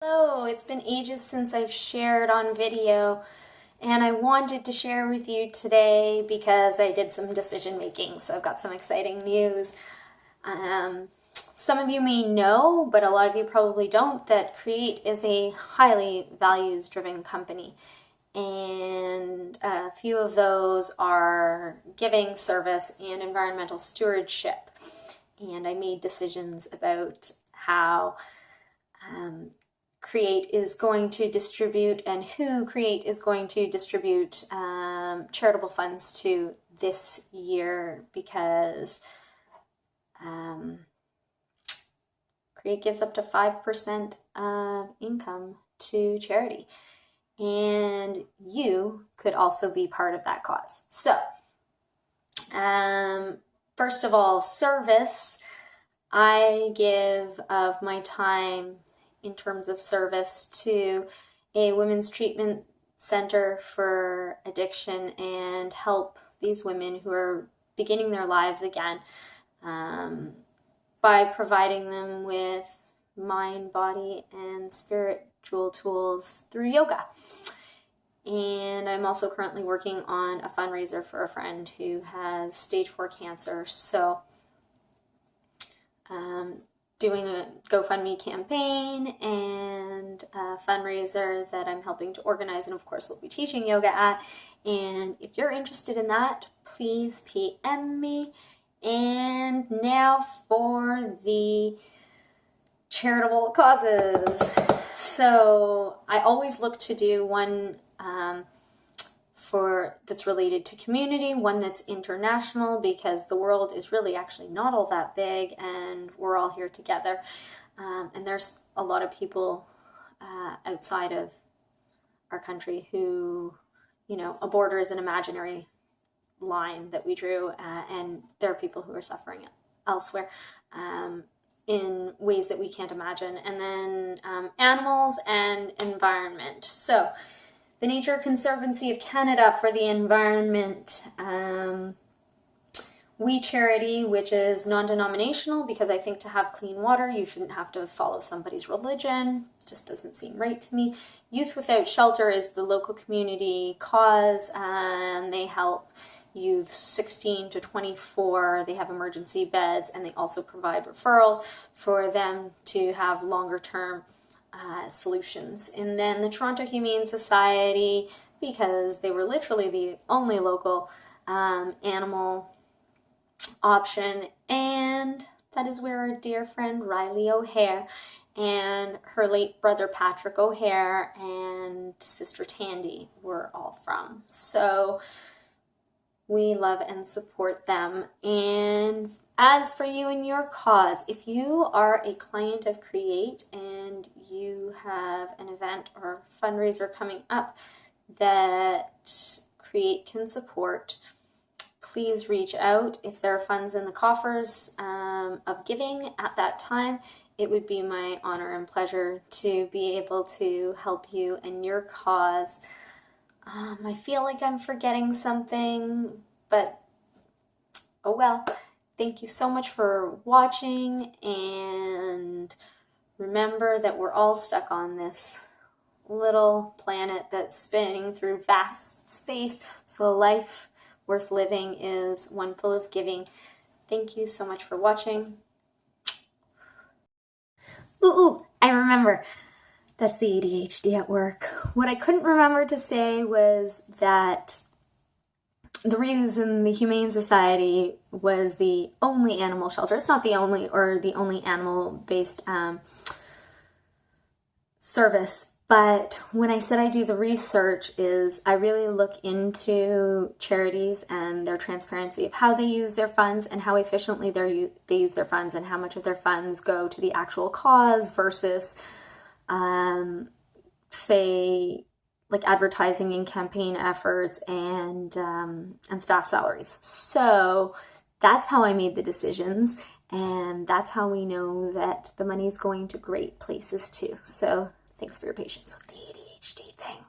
Hello, it's been ages since I've shared on video, and I wanted to share with you today because I did some decision making, so I've got some exciting news. Some of you may know, but a lot of you probably don't, that Create is a highly values-driven company, and a few of those are giving, service, and environmental stewardship. And I made decisions about how Create is going to distribute and who Create is going to distribute charitable funds to this year, because Create gives up to 5% of income to charity, and you could also be part of that cause. So first of all, service. I give of my time in terms of service to a women's treatment center for addiction and help these women who are beginning their lives again by providing them with mind, body, and spiritual tools through yoga. And I'm also currently working on a fundraiser for a friend who has stage 4 cancer. So doing a GoFundMe campaign and a fundraiser that I'm helping to organize, and of course we'll be teaching yoga at. And if you're interested in that, please PM me. And now for the charitable causes. So I always look to do one that's related to community, one that's international, because the world is really actually not all that big and we're all here together. And there's a lot of people outside of our country who, a border is an imaginary line that we drew, and there are people who are suffering elsewhere in ways that we can't imagine. And then animals and environment. So the Nature Conservancy of Canada for the environment, We Charity, which is non-denominational, because I think to have clean water you shouldn't have to follow somebody's religion. It just doesn't seem right to me. Youth Without Shelter is the local community cause, and they help youth 16 to 24. They have emergency beds, and they also provide referrals for them to have longer term solutions. And then the Toronto Humane Society, because they were literally the only local animal option, and that is where our dear friend Riley O'Hare and her late brother Patrick O'Hare and sister Tandy were all from. So we love and support them. And as for you and your cause, if you are a client of Create and you have an event or fundraiser coming up that Create can support, please reach out. If there are funds in the coffers of giving at that time, it would be my honor and pleasure to be able to help you and your cause. I feel like I'm forgetting something, but oh well. Thank you so much for watching, and remember that we're all stuck on this little planet that's spinning through vast space, so life worth living is one full of giving. Thank you so much for watching. Ooh, I remember. That's the ADHD at work. What I couldn't remember to say was that the reason the Humane Society was the only animal shelter, it's not the only, or the only animal-based service, but when I said I do the research is I really look into charities and their transparency of how they use their funds and how efficiently they use their funds, and how much of their funds go to the actual cause versus, say, like advertising and campaign efforts and staff salaries. So that's how I made the decisions, and that's how we know that the money is going to great places too. So thanks for your patience with the ADHD thing.